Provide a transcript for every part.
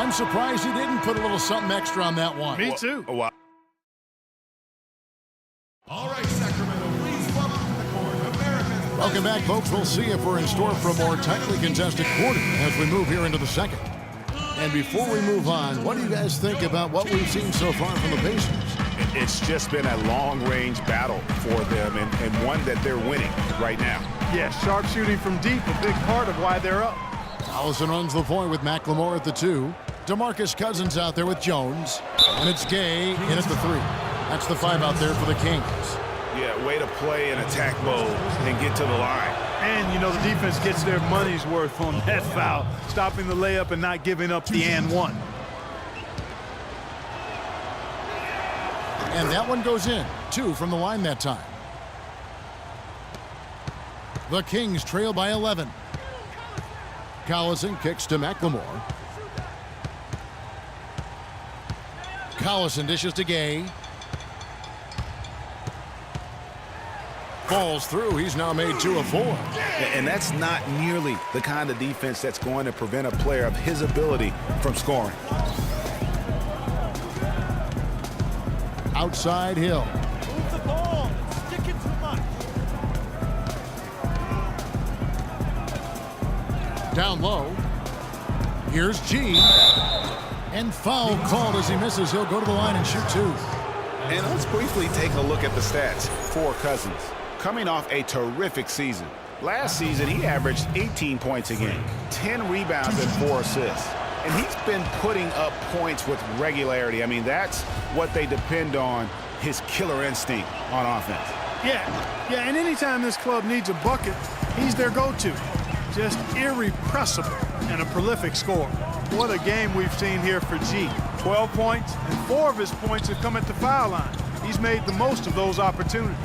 I'm surprised he didn't put a little something extra on that one. Me too. Wow. All right, Sacramento, please welcome to the court, America's... Welcome back, folks. We'll see if we're in store for a more tightly contested quarter as we move here into the second. And before we move on, what do you guys think about what we've seen so far from the Pacers? It's just been a long-range battle for them and one that they're winning right now. Yeah, sharp shooting from deep, a big part of why they're up. Allison runs the point with McLemore at the 2. DeMarcus Cousins out there with Jones. And it's Gay in at the 3. That's the 5 out there for the Kings. Yeah, way to play in attack mode and get to the line. And, you know, the defense gets their money's worth on that foul, stopping the layup and not giving up the and one. And that one goes in. 2 from the line that time. The Kings trail by 11. Collison kicks to McLemore. Collison dishes to Gay. Falls through. He's now made 2 of 4. And that's not nearly the kind of defense that's going to prevent a player of his ability from scoring. Outside Hill. Move the ball. Sticking too much. Down low. Here's G. And foul called as he misses. He'll go to the line and shoot 2. And let's briefly take a look at the stats for Cousins. Coming off a terrific season. Last season, he averaged 18 points a game, 10 rebounds and 4 assists. And he's been putting up points with regularity. I mean, that's what they depend on, his killer instinct on offense. Yeah, and anytime this club needs a bucket, he's their go-to. Just irrepressible and a prolific scorer. What a game we've seen here for G. 12 points, and 4 of his points have come at the foul line. He's made the most of those opportunities.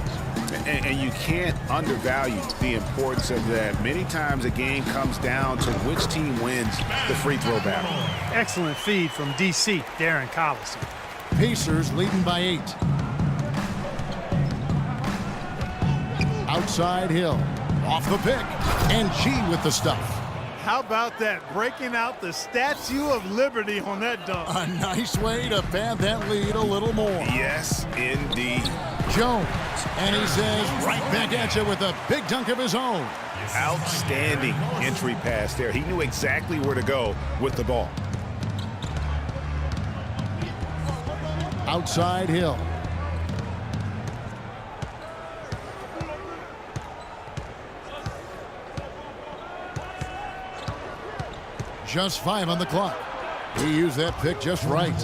And you can't undervalue the importance of that. Many times a game comes down to which team wins the free throw battle. Excellent feed from D.C., Darren Collison. Pacers leading by 8. Outside Hill. Off the pick. And G with the stuff. How about that? Breaking out the Statue of Liberty on that dunk. A nice way to pad that lead a little more. Yes, indeed. Jones. And he says right back at you with a big dunk of his own. Outstanding entry pass there. He knew exactly where to go with the ball. Outside Hill. Just 5 on the clock. He used that pick just right.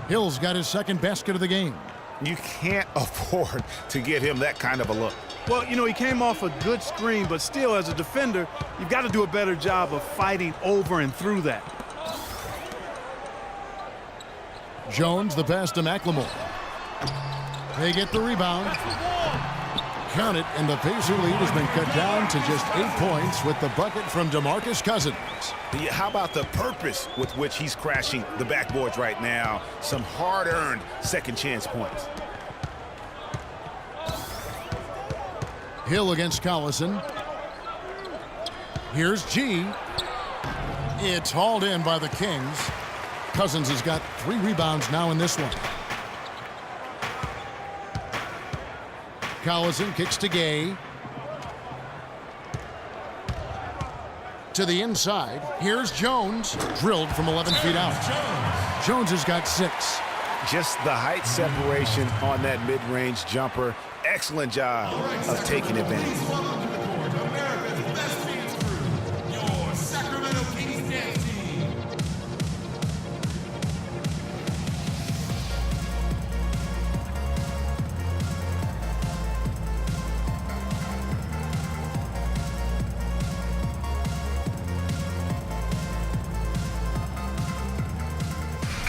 Hill's got his second basket of the game. You can't afford to get him that kind of a look. Well, you know, he came off a good screen, but still, as a defender, you've got to do a better job of fighting over and through that. Jones, the pass to McLemore. They get the rebound. Count it, and the Pacer lead has been cut down to just 8 points with the bucket from DeMarcus Cousins. How about the purpose with which he's crashing the backboards right now? Some hard-earned second chance points. Hill against Collison. Here's G. It's hauled in by the Kings. Cousins has got 3 rebounds now in this one. Collison kicks to Gay. To the inside. Here's Jones. Drilled from 11 feet out. Jones has got 6. Just the height separation on that mid-range jumper. Excellent job of taking advantage. America's best dance crew, your Sacramento Kings dance team.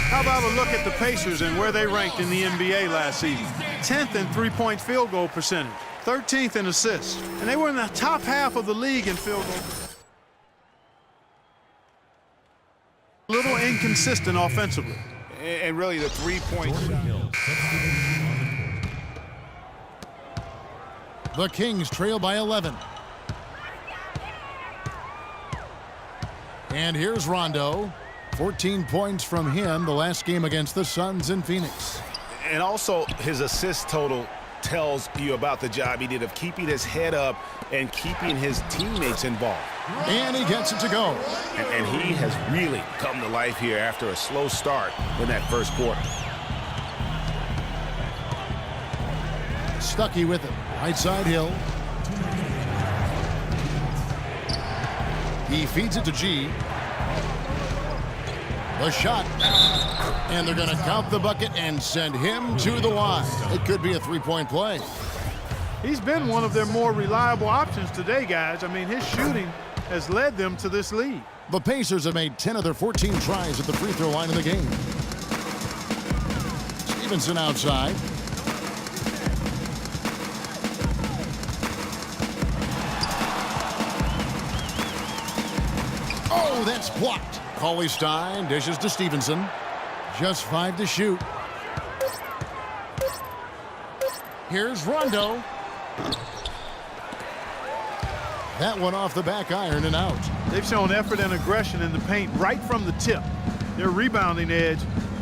How about a look at the Pacers and where they ranked in the NBA last season? 10th in three-point field goal percentage, 13th in assists, and they were in the top half of the league in field goal percentage. A little inconsistent offensively. And really the three-point shot. The Kings trail by 11. And here's Rondo. 14 points from him the last game against the Suns in Phoenix. And also his assist total tells you about the job he did of keeping his head up and keeping his teammates involved. And he gets it to go. And he has really come to life here after a slow start in that first quarter. Stuckey with it. Right side Hill. He feeds it to G. The shot. And they're going to count the bucket and send him to the line. It could be a three-point play. He's been one of their more reliable options today, guys. I mean, his shooting has led them to this lead. The Pacers have made 10 of their 14 tries at the free throw line in the game. Stevenson outside. Oh, that's blocked. Cauley-Stein dishes to Stevenson. Just 5 to shoot. Here's Rondo. That one off the back iron and out. They've shown effort and aggression in the paint right from the tip. Their rebounding edge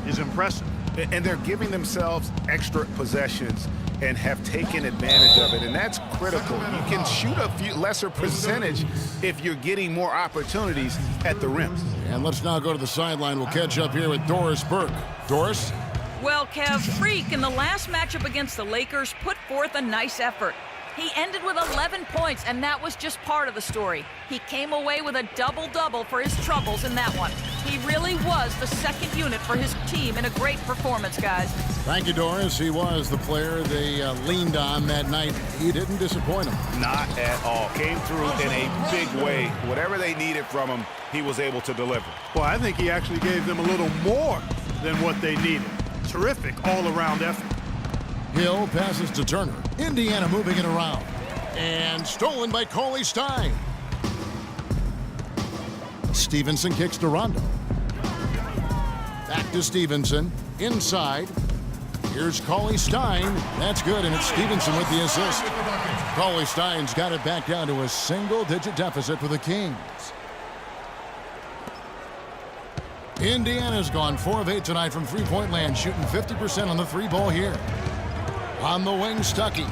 is impressive. And they're giving themselves extra possessions and have taken advantage of it, and that's critical. You can shoot a few lesser percentage if you're getting more opportunities at the rims. And let's now go to the sideline. We'll catch up here with Doris Burke. Doris? Well, Kev, Freak in the last matchup against the Lakers put forth a nice effort. He ended with 11 points, and that was just part of the story. He came away with a double-double for his troubles in that one. He really was the second unit for his team in a great performance, guys. Thank you, Doris. He was the player they leaned on that night. He didn't disappoint them. Not at all. Came through in a big way. Whatever they needed from him, he was able to deliver. Well, I think he actually gave them a little more than what they needed. Terrific all-around effort. Hill passes to Turner. Indiana moving it around. And stolen by Cauley-Stein. Stevenson kicks to Rondo. Back to Stevenson. Inside. Here's Cauley-Stein. That's good, and it's Stevenson with the assist. Cauley-Stein's got it back down to a single-digit deficit for the Kings. Indiana's gone 4 of 8 tonight from three-point land, shooting 50% on the three ball here. On the wing, Stuckey.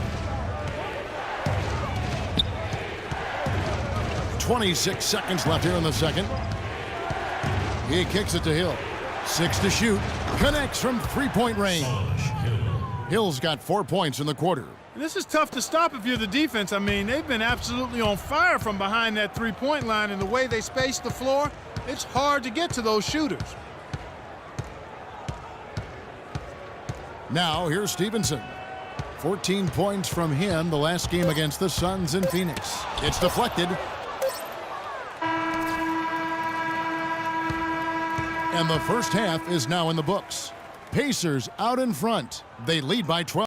26 seconds left here in the second. He kicks it to Hill. 6 to shoot. Connects from three-point range. Hill's got 4 points in the quarter. And this is tough to stop if you're the defense. I mean, they've been absolutely on fire from behind that three-point line, and the way they space the floor, it's hard to get to those shooters. Now, here's Stevenson. 14 points from him the last game against the Suns in Phoenix. It's deflected. And the first half is now in the books. Pacers out in front. They lead by 12.